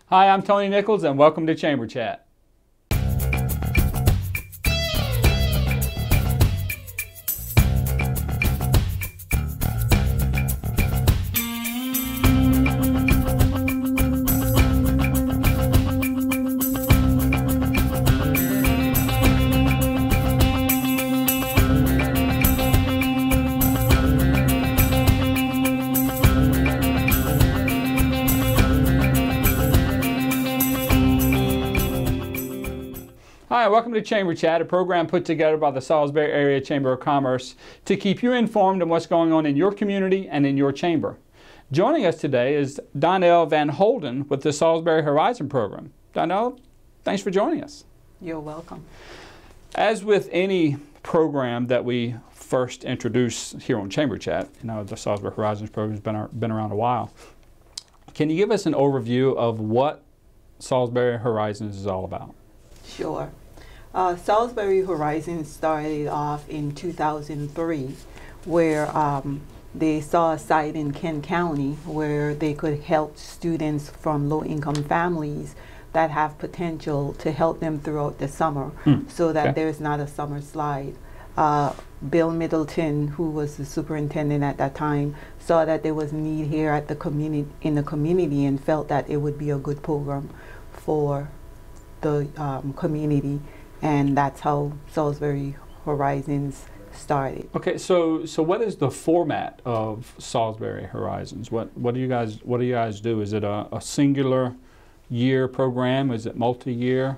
Hi, I'm Tony Nichols, and welcome to Chamber Chat. Hi, welcome to Chamber Chat, a program put together by the Salisbury Area Chamber of Commerce to keep you informed on what's going on in your community and in your chamber. Joining us today is Donelle VanHolten with the Salisbury Horizon program. Donnell, thanks for joining us. You're welcome. As with any program that we first introduce here on Chamber Chat, you know, the Salisbury Horizons program has been around a while. Can you give us an overview of what Salisbury Horizons is all about? Sure. Salisbury Horizon started off in 2003 where they saw a site in Kent County where they could help students from low-income families that have potential to help them throughout the summer so that there's not a summer slide. Bill Middleton, who was the superintendent at that time, saw that there was need here at the in the community and felt that it would be a good program for the community, and that's how Salisbury Horizons started. Okay, so what is the format of Salisbury Horizons? What do you guys do? Is it a singular year program? Is it multi-year?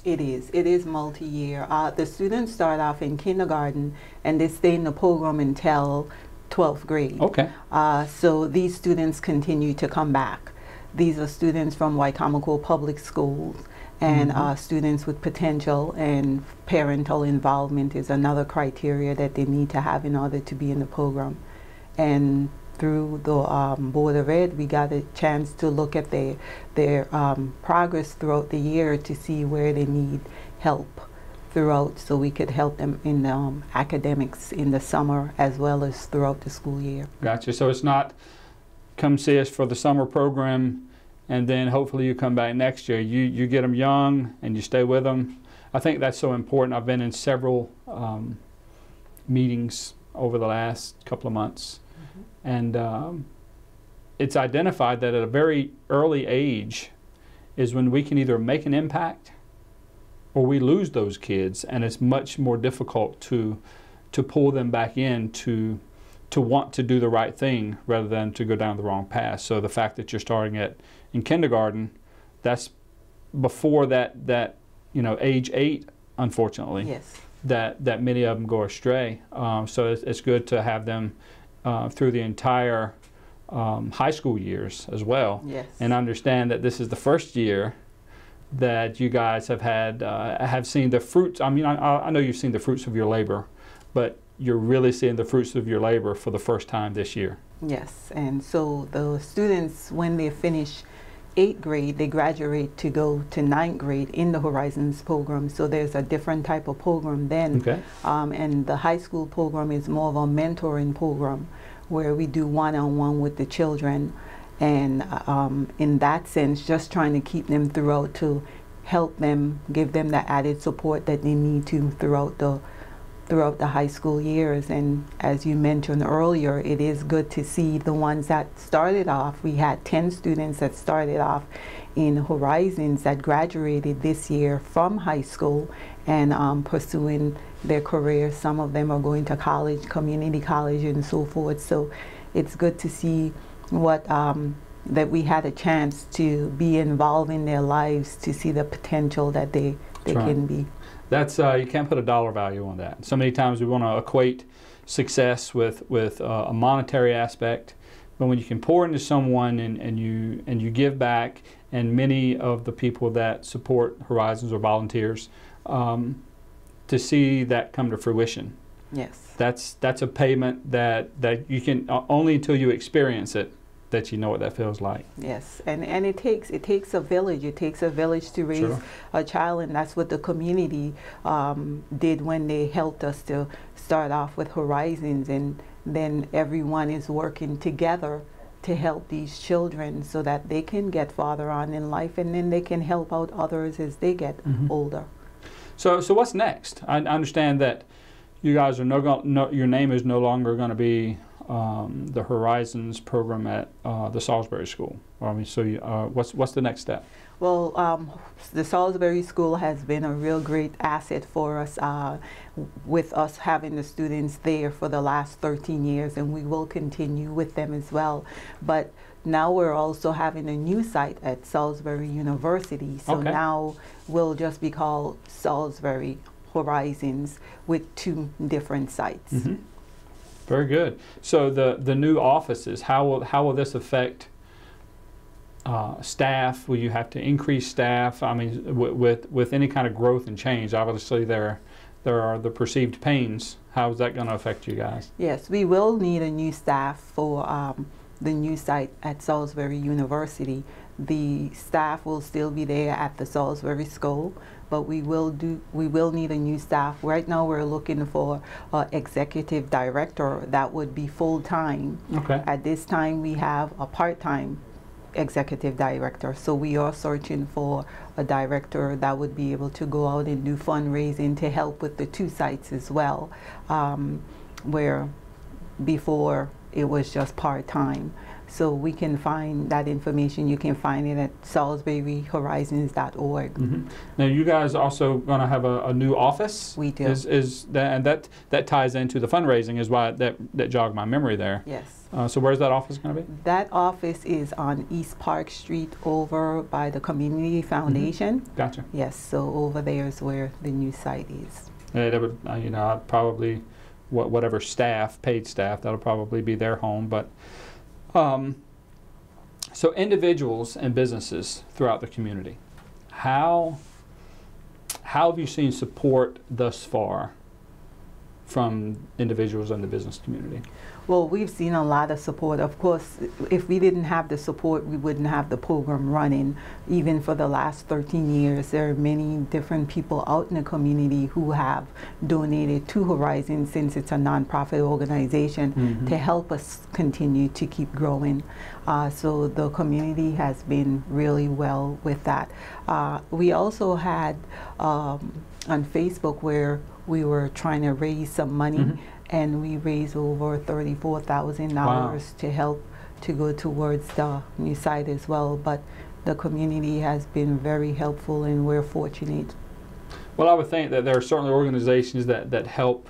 It is multi-year. The students start off in kindergarten and they stay in the program until 12th grade. Okay. So these students continue to come back. These are students from Wicomico Public Schools, and students with potential, and parental involvement is another criteria that they need to have in order to be in the program. And through the Board of Ed, we got a chance to look at their progress throughout the year to see where they need help throughout, so we could help them in academics in the summer as well as throughout the school year. Gotcha. So it's not come see us for the summer program and then hopefully you come back next year. You get them young and you stay with them. I think that's so important. I've been in several meetings over the last couple of months, and it's identified that at a very early age is when we can either make an impact or we lose those kids, and it's much more difficult to pull them back in to want to do the right thing rather than to go down the wrong path. So the fact that you're starting in kindergarten, that's before that you know, age 8, unfortunately. Yes. That many of them go astray. So it's good to have them through the entire high school years as well. Yes. And understand that this is the first year that you guys have seen the fruits. I mean, I know you've seen the fruits of your labor, but you're really seeing the fruits of your labor for the first time this year. Yes, and so the students, when they finish 8th grade, they graduate to go to 9th grade in the Horizons program. So there's a different type of program then. Okay. And the high school program is more of a mentoring program where we do one-on-one with the children. And in that sense, just trying to keep them throughout to help them, give them the added support that they need to throughout the high school years. And as you mentioned earlier, it is good to see the ones that started off. We had 10 students that started off in Horizons that graduated this year from high school and pursuing their careers. Some of them are going to college, community college, and so forth. So it's good to see what that we had a chance to be involved in their lives, to see the potential that they can be. That's you can't put a dollar value on that. So many times we want to equate success with a monetary aspect, but when you can pour into someone and you give back, and many of the people that support Horizons are volunteers, to see that come to fruition. Yes. That's a payment that you can only until you experience it that you know what that feels like. Yes, and it takes a village. It takes a village to raise a child, and that's what the community did when they helped us to start off with Horizons, and then everyone is working together to help these children so that they can get farther on in life, and then they can help out others as they get older. So what's next? I understand that you guys are your name is no longer going to be the Horizons program at the Salisbury School. I mean, so what's the next step? Well, the Salisbury School has been a real great asset for us, with us having the students there for the last 13 years, and we will continue with them as well. But now we're also having a new site at Salisbury University, so now we'll just be called Salisbury Horizons with 2 different sites. Very good. So the new offices, how will this affect staff? Will you have to increase staff? I mean, with any kind of growth and change, obviously there are the perceived pains. How is that going to affect you guys? Yes, we will need a new staff for the new site at Salisbury University. The staff will still be there at the Salisbury School, but we will need a new staff. Right now we're looking for an executive director that would be full-time. Okay. At this time we have a part-time executive director, so we are searching for a director that would be able to go out and do fundraising to help with the 2 sites as well, where before it was just part-time. So we can find that information. You can find it at salisburyhorizons.org. Now you guys also going to have a new office? We do. And that ties into the fundraising, is why that jogged my memory there. Yes. So where's that office going to be? That office is on East Park Street over by the Community Foundation. Gotcha. Yes, so over there is where the new site is. That would, I'd probably, whatever staff, paid staff, that'll probably be their home. But so individuals and businesses throughout the community, how have you seen support thus far from individuals in the business community? Well, we've seen a lot of support. Of course, if we didn't have the support, we wouldn't have the program running. Even for the last 13 years, there are many different people out in the community who have donated to Horizon, since it's a nonprofit organization, to help us continue to keep growing. So the community has been really well with that. We also had on Facebook where we were trying to raise some money, and we raised over $34,000 to help to go towards the new site as well. But the community has been very helpful, and we're fortunate. Well, I would think that there are certainly organizations that help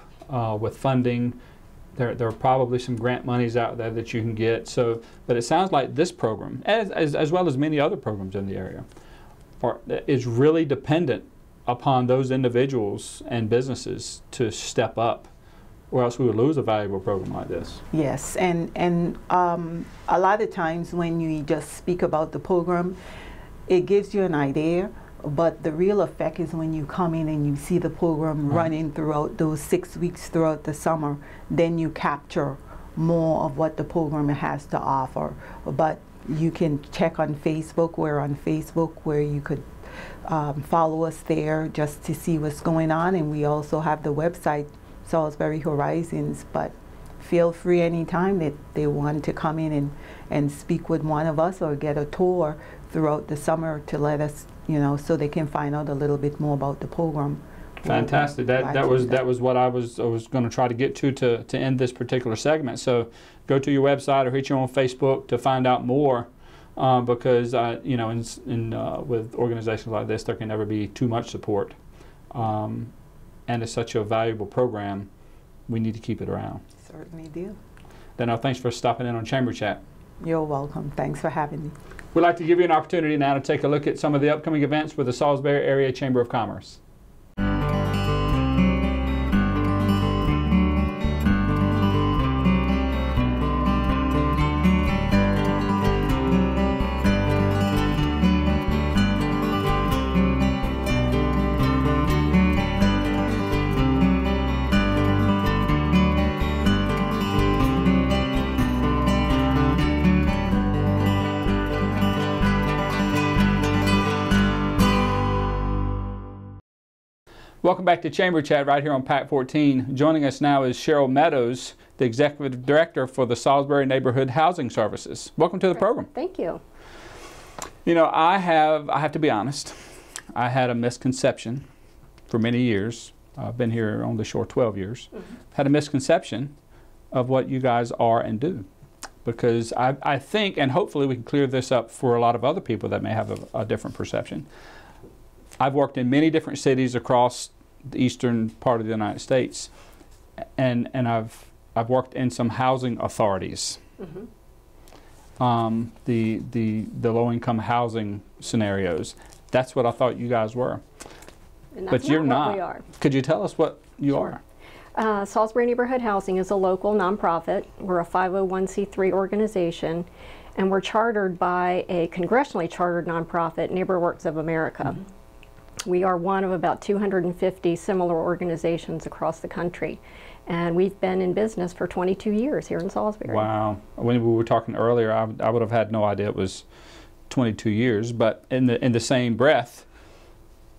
with funding. There are probably some grant monies out there that you can get. So, but it sounds like this program, as well as many other programs in the area, is really dependent upon those individuals and businesses to step up, or else we would lose a valuable program like this. Yes, and a lot of times when you just speak about the program, it gives you an idea, but the real effect is when you come in and you see the program running throughout those 6 weeks throughout the summer, then you capture more of what the program has to offer. But you can check on Facebook. We're on Facebook, where you could follow us there just to see what's going on, and we also have the website Salisbury Horizons. But feel free anytime that they want to come in and speak with one of us or get a tour throughout the summer to let us, so they can find out a little bit more about the program. Fantastic. That was what I was going to try to get to end this particular segment. So go to your website or hit you on Facebook to find out more. Because with organizations like this, there can never be too much support, and it's such a valuable program. We need to keep it around. Certainly do. Donnell, thanks for stopping in on Chamber Chat. You're welcome. Thanks for having me. We'd like to give you an opportunity now to take a look at some of the upcoming events with the Salisbury Area Chamber of Commerce. Welcome back to Chamber Chat right here on PAC 14. Joining us now is Cheryl Meadows, the Executive Director for the Salisbury Neighborhood Housing Services. Welcome to the program. Thank you. You know, I have to be honest, I had a misconception for many years. I've been here on the shore 12 years. Had a misconception of what you guys are and do. Because I think, and hopefully we can clear this up for a lot of other people that may have a different perception. I've worked in many different cities across the eastern part of the United States, and I've worked in some housing authorities. The low-income housing scenarios. That's what I thought you guys were. And but you're not. What we are. Could you tell us what you are? Salisbury Neighborhood Housing is a local nonprofit. We're a 501c3 organization, and we're chartered by a congressionally chartered nonprofit, NeighborWorks of America. We are one of about 250 similar organizations across the country, and we've been in business for 22 years here in Salisbury. Wow. When we were talking earlier, I would have had no idea it was 22 years, but in the same breath,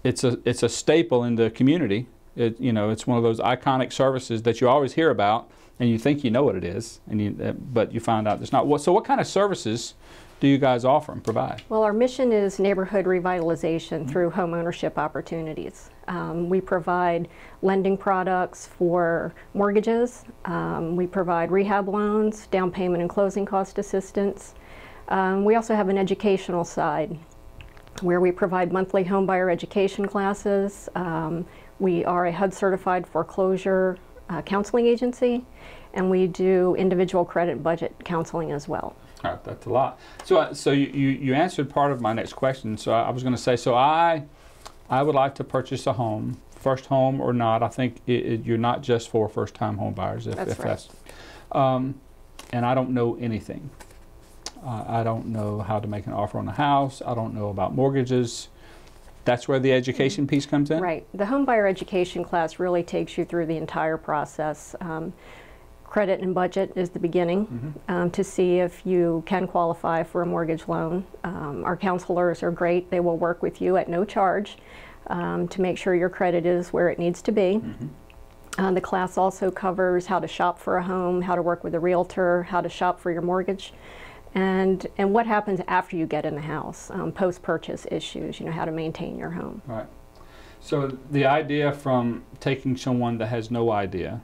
it's a staple in the community. You know, it's one of those iconic services that you always hear about, and you think you know what it is, and but you find out it's not. So what kind of services do you guys offer and provide? Well, our mission is neighborhood revitalization through home ownership opportunities. We provide lending products for mortgages. We provide rehab loans, down payment and closing cost assistance. We also have an educational side where we provide monthly homebuyer education classes. We are a HUD certified foreclosure counseling agency, and we do individual credit budget counseling as well. All right, that's a lot. So you answered part of my next question. So I was going to say, so I would like to purchase a home, first home or not. I think you're not just for first-time home buyers. That's right. And I don't know anything. I don't know how to make an offer on a house. I don't know about mortgages. That's where the education piece comes in? Right. The homebuyer education class really takes you through the entire process. Credit and budget is the beginning to see if you can qualify for a mortgage loan. Our counselors are great. They will work with you at no charge to make sure your credit is where it needs to be. The class also covers how to shop for a home, how to work with a realtor, how to shop for your mortgage, and what happens after you get in the house, post-purchase issues, you know, how to maintain your home. Right. So the idea from taking someone that has no idea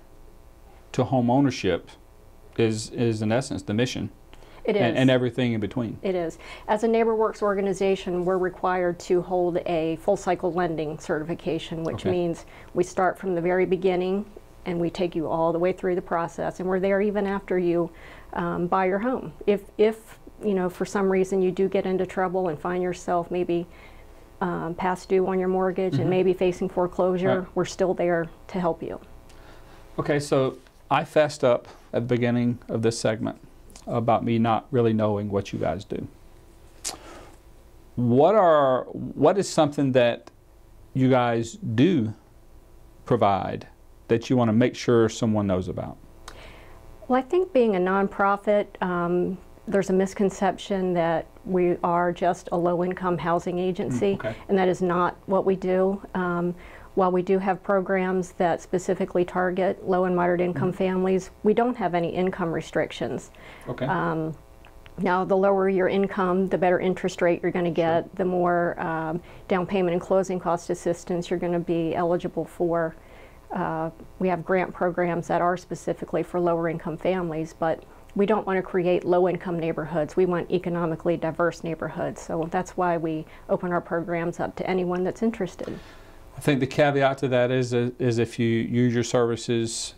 to home ownership is in essence the mission. It is. And everything in between. It is. As a NeighborWorks organization, we're required to hold a full cycle lending certification, which means we start from the very beginning and we take you all the way through the process, and we're there even after you buy your home. If you know, for some reason you do get into trouble and find yourself maybe past due on your mortgage and maybe facing foreclosure, we're still there to help you. Okay, so I fessed up at the beginning of this segment about me not really knowing what you guys do. What is something that you guys do provide that you want to make sure someone knows about? Well, I think being a nonprofit, there's a misconception that we are just a low-income housing agency, and that is not what we do. While we do have programs that specifically target low and moderate income families, we don't have any income restrictions. Now, the lower your income, the better interest rate you're going to get, the more down payment and closing cost assistance you're going to be eligible for. We have grant programs that are specifically for lower income families, but we don't want to create low income neighborhoods. We want economically diverse neighborhoods. So that's why we open our programs up to anyone that's interested. I think the caveat to that is if you use your services,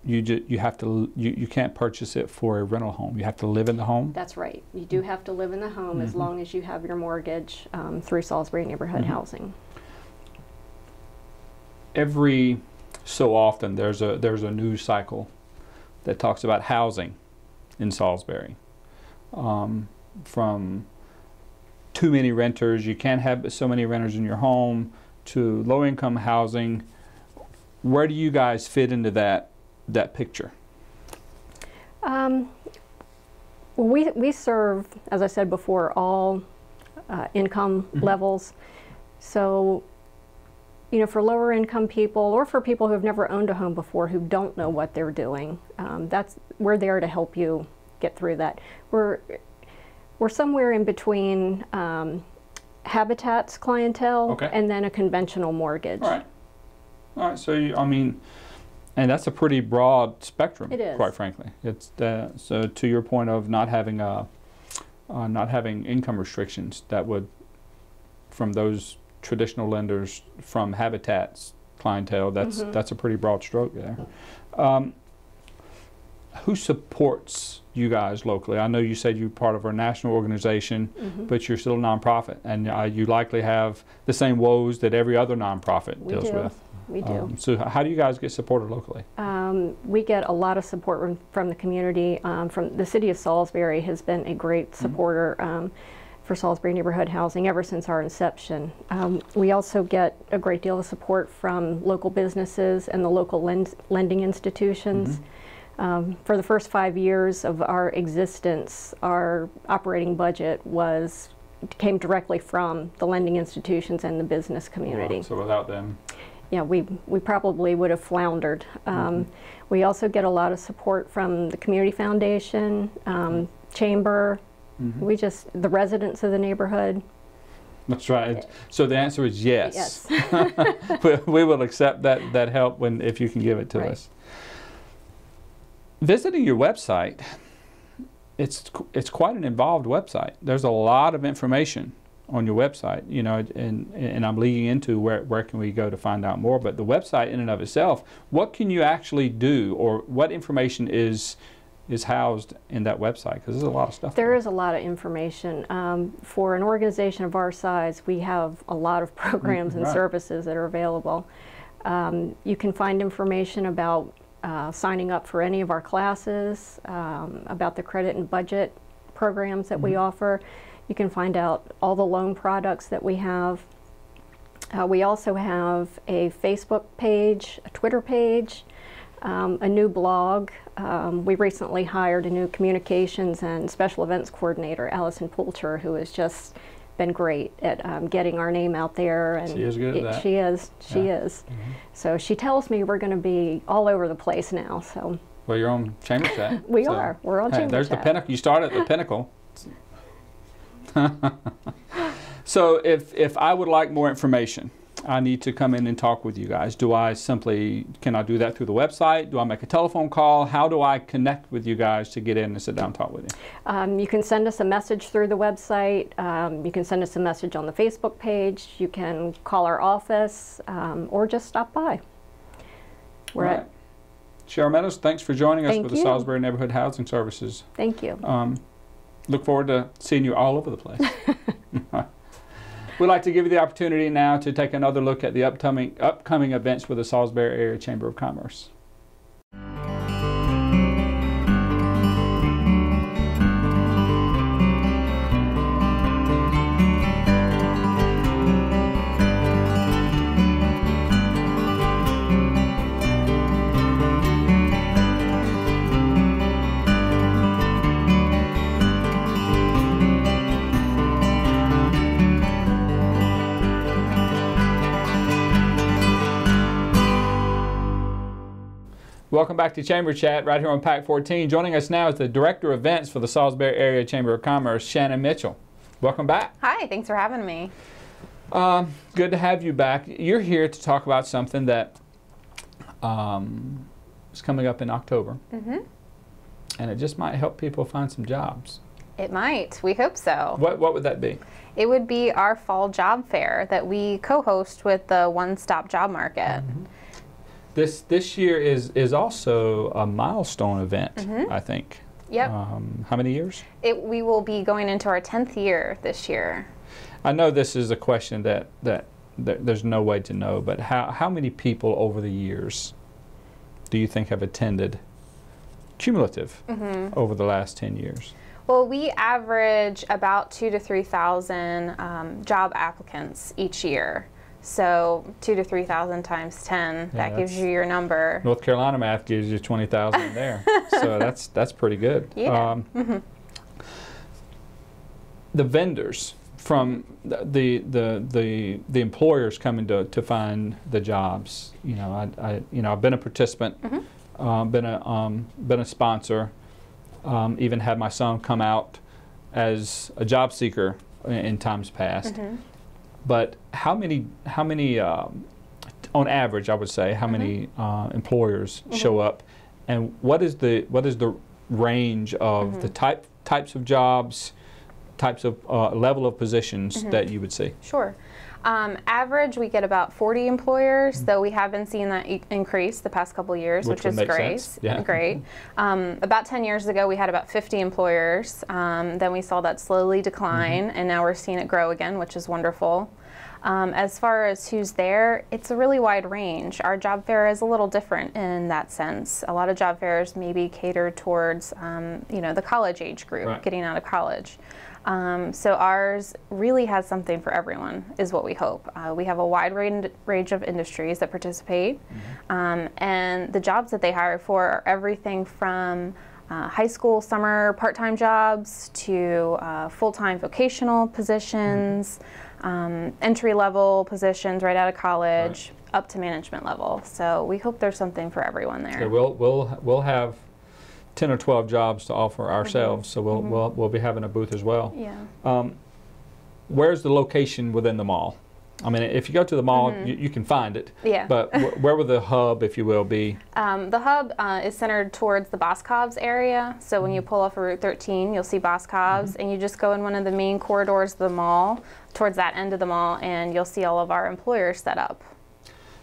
you can't purchase it for a rental home. You have to live in the home. That's right. You do have to live in the home as long as you have your mortgage through Salisbury Neighborhood Housing. Every so often there's a news cycle that talks about housing in Salisbury. From too many renters, you can't have so many renters in your home, to low-income housing. Where do you guys fit into that picture? We serve, as I said before, all income levels. So you know, for lower income people or for people who have never owned a home before who don't know what they're doing, we're there to help you get through that. We're somewhere in between Habitat's clientele and then a conventional mortgage. All right. So I mean, and that's a pretty broad spectrum. It is, quite frankly. It's so to your point of not having income restrictions that would, from those traditional lenders, from Habitat's clientele. That's a pretty broad stroke there. Who supports you guys locally? I know you said you're part of our national organization, but you're still a nonprofit, and you likely have the same woes that every other nonprofit deals with. We do. So how do you guys get supported locally? We get a lot of support from the community. From the city of Salisbury has been a great supporter for Salisbury neighborhood housing ever since our inception. We also get a great deal of support from local businesses and the local lending institutions. For the first 5 years of our existence, our operating budget came directly from the lending institutions and the business community. Wow, so without them, yeah, we probably would have floundered. We also get a lot of support from the community foundation, chamber. The residents of the neighborhood. That's right. So the answer is yes. We will accept that help if you can give it to us. Visiting your website, it's quite an involved website. There's a lot of information on your website, you know, and I'm leading into where can we go to find out more. But the website in and of itself, what can you actually do, or what information is housed in that website? Because there's a lot of stuff. There is a lot of information. For an organization of our size, we have a lot of programs and services that are available. You can find information about signing up for any of our classes, about the credit and budget programs that we offer. You can find out all the loan products that we have. We also have a Facebook page, a Twitter page, a new blog. We recently hired a new communications and special events coordinator, Allison Poulter, who has just been great at getting our name out there. And she is good at that. She is. She is. So she tells me we're going to be all over the place now. So. Well, you're on Chamber Chat. We are. We're on Chamber Chat. There's the pinnacle. You start at the pinnacle. So if I would like more information, I need to come in and talk with you guys. Can I do that through the website? Do I make a telephone call? How do I connect with you guys to get in and sit down and talk with you? You can send us a message through the website. You can send us a message on the Facebook page. You can call our office or just stop by. Cheryl Meadows, thanks for joining us with the Salisbury Neighborhood Housing Services. Thank you. Look forward to seeing you all over the place. We'd like to give you the opportunity now to take another look at the upcoming events with the Salisbury Area Chamber of Commerce. Welcome back to Chamber Chat right here on PAC 14. Joining us now is the Director of Events for the Salisbury Area Chamber of Commerce, Shannon Mitchell. Welcome back. Hi, thanks for having me. Good to have you back. You're here to talk about something that is coming up in October. And it just might help people find some jobs. It might. We hope so. What would that be? It would be our fall job fair that we co-host with the One Stop Job Market. This year is also a milestone event, I think. Yep. How many years? We will be going into our 10th year this year. I know this is a question that there's no way to know, but how many people over the years do you think have attended cumulative over the last 10 years? Well, we average about 2,000 to 3,000 job applicants each year. So 2,000 to 3,000 times 10, that gives you your number. North Carolina math gives you 20,000 there. So that's pretty good. Yeah. The vendors from the employers coming to find the jobs. I've been a participant, been a sponsor, even had my son come out as a job seeker in times past. But how many on average, I would say, how many employers show up, and what is the range of the types of jobs, types of level of positions that you would see? Sure. Average, we get about 40 employers, though we have been seeing that increase the past couple of years, which is great. Yeah. Great. About 10 years ago, we had about 50 employers. Then we saw that slowly decline, and now we're seeing it grow again, which is wonderful. As far as who's there, it's a really wide range. Our job fair is a little different in that sense. A lot of job fairs maybe cater towards, the college age group, getting out of college. So ours really has something for everyone, is what we hope. We have a wide range of industries that participate, and the jobs that they hire for are everything from high school summer part-time jobs to full-time vocational positions, entry-level positions right out of college, up to management level. So we hope there's something for everyone there. So we'll have 10 or 12 jobs to offer ourselves, so we'll be having a booth as well. Yeah. Where's the location within the mall? I mean, if you go to the mall, you can find it. Yeah. But where would the hub, if you will, be? The hub is centered towards the Boscov's area. So when you pull off of Route 13, you'll see Boscov's, and you just go in one of the main corridors of the mall, towards that end of the mall, and you'll see all of our employers set up.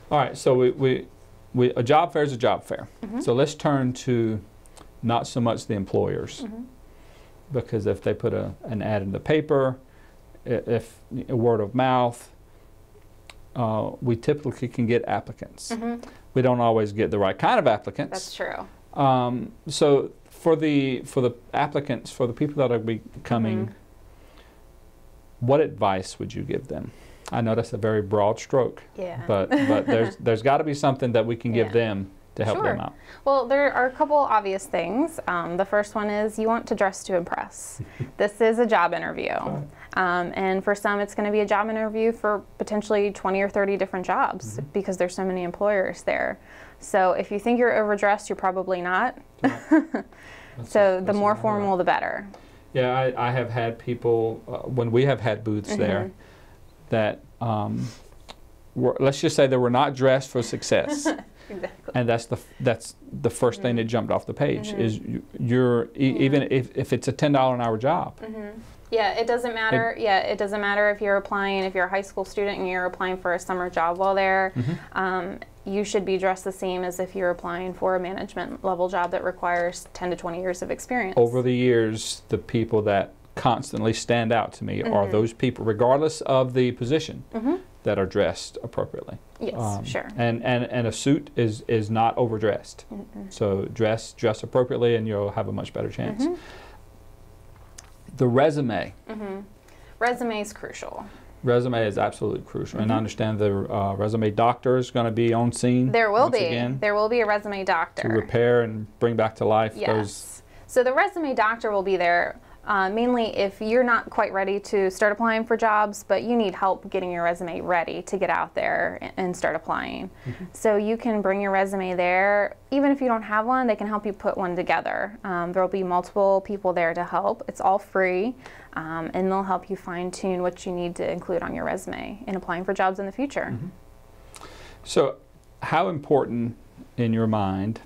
All right. So a job fair is a job fair. So let's turn to not so much the employers, because if they put an ad in the paper, if a word of mouth, we typically can get applicants. We don't always get the right kind of applicants. That's true. So for the applicants, for the people that are coming, what advice would you give them? I know that's a very broad stroke. Yeah. But there's got to be something that we can give them to help them out. Well, there are a couple obvious things. The first one is you want to dress to impress. This is a job interview. And for some, it's going to be a job interview for potentially 20 or 30 different jobs because there's so many employers there. So if you think you're overdressed, you're probably not. So the more formal, the better. Yeah, I have had people, when we have had booths there, that let's just say they were not dressed for success. Exactly. And that's the first thing that jumped off the page is even if it's a $10 an hour job. Yeah, it doesn't matter. It doesn't matter if you're applying, if you're a high school student and you're applying for a summer job while there. You should be dressed the same as if you're applying for a management level job that requires 10 to 20 years of experience. Over the years, the people that constantly stand out to me are those people, regardless of the position, that are dressed appropriately. Yes, sure. And a suit is not overdressed. So dress appropriately and you'll have a much better chance. The resume. Resume is crucial. Resume is absolutely crucial. And I understand the resume doctor is going to be on scene. There will be. Again, there will be a resume doctor. To repair and bring back to life those. So the resume doctor will be there mainly if you're not quite ready to start applying for jobs, but you need help getting your resume ready to get out there and start applying. So you can bring your resume there. Even if you don't have one, they can help you put one together. There will be multiple people there to help. It's all free, and they'll help you fine-tune what you need to include on your resume in applying for jobs in the future. So how important in your mind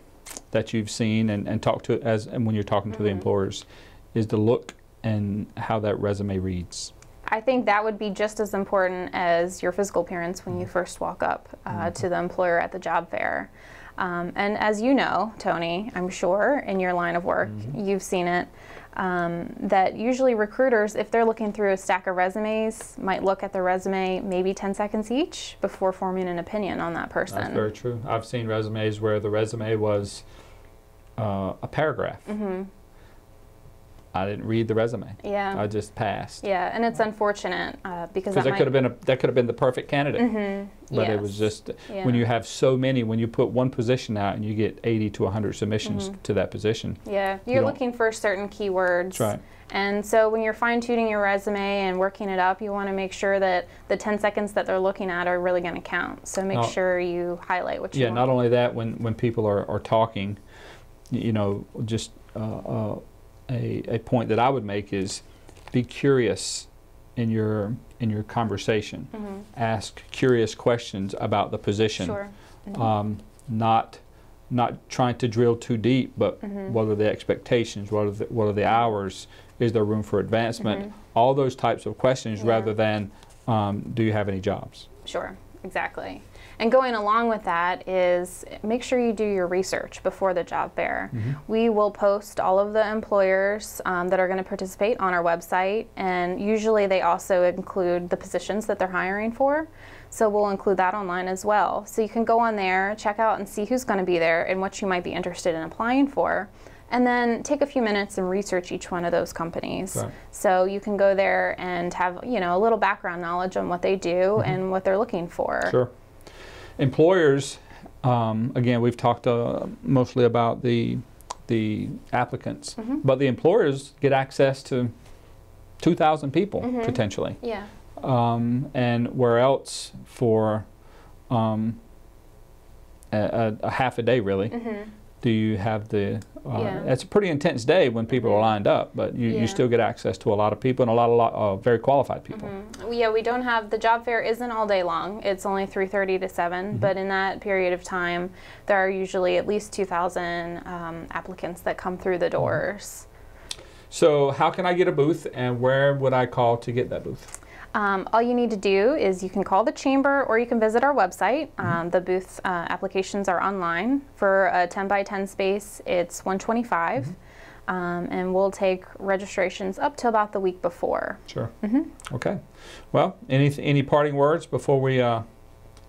that you've seen and talked to and when you're talking to the employers is the look and how that resume reads? I think that would be just as important as your physical appearance when you first walk up to the employer at the job fair. And as you know, Tony, I'm sure in your line of work, you've seen it, that usually recruiters, if they're looking through a stack of resumes, might look at the resume maybe 10 seconds each before forming an opinion on that person. That's very true. I've seen resumes where the resume was a paragraph. I didn't read the resume. Yeah. I just passed. Yeah, and it's unfortunate because that could have been the perfect candidate. But it was just when you have so many, when you put one position out and you get 80 to 100 submissions to that position. Yeah, you're looking for certain keywords. That's right. And so when you're fine-tuning your resume and working it up, you want to make sure that the 10 seconds that they're looking at are really going to count. So make sure you highlight what you want. Yeah, not only that, when people are talking, you know, just a point that I would make is be curious in your conversation. Ask curious questions about the position. Sure. Not trying to drill too deep, but what are the expectations? What are the hours? Is there room for advancement? All those types of questions, rather than do you have any jobs? Sure, exactly. And going along with that is make sure you do your research before the job fair. We will post all of the employers that are going to participate on our website, and usually they also include the positions that they're hiring for. So we'll include that online as well. So you can go on there, check out and see who's going to be there and what you might be interested in applying for. And then take a few minutes and research each one of those companies. Right. So you can go there and have, you know, a little background knowledge on what they do and what they're looking for. Sure. Employers, again, we've talked mostly about the applicants, but the employers get access to 2,000 people potentially. Yeah. And where else for a half a day really do you have the it's a pretty intense day when people are lined up, but you still get access to a lot of people and a lot of very qualified people. Yeah, we don't have, the job fair isn't all day long. It's only 3:30 to 7, but in that period of time there are usually at least 2,000 applicants that come through the doors. So how can I get a booth, and where would I call to get that booth? All you need to do is you can call the chamber or you can visit our website. The booth applications are online. For a 10 by 10 space, it's $125, and we'll take registrations up to about the week before. Sure. Okay. Well, any parting words before we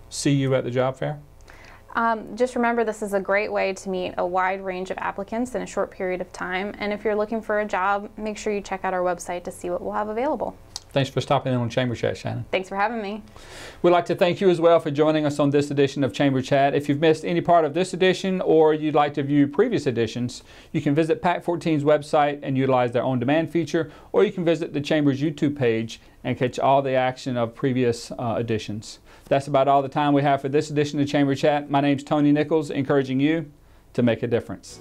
see you at the job fair? Just remember, this is a great way to meet a wide range of applicants in a short period of time. And if you're looking for a job, make sure you check out our website to see what we'll have available. Thanks for stopping in on Chamber Chat, Shannon. Thanks for having me. We'd like to thank you as well for joining us on this edition of Chamber Chat. If you've missed any part of this edition or you'd like to view previous editions, you can visit PAC 14's website and utilize their on-demand feature, or you can visit the Chamber's YouTube page and catch all the action of previous editions. That's about all the time we have for this edition of Chamber Chat. My name's Tony Nichols, encouraging you to make a difference.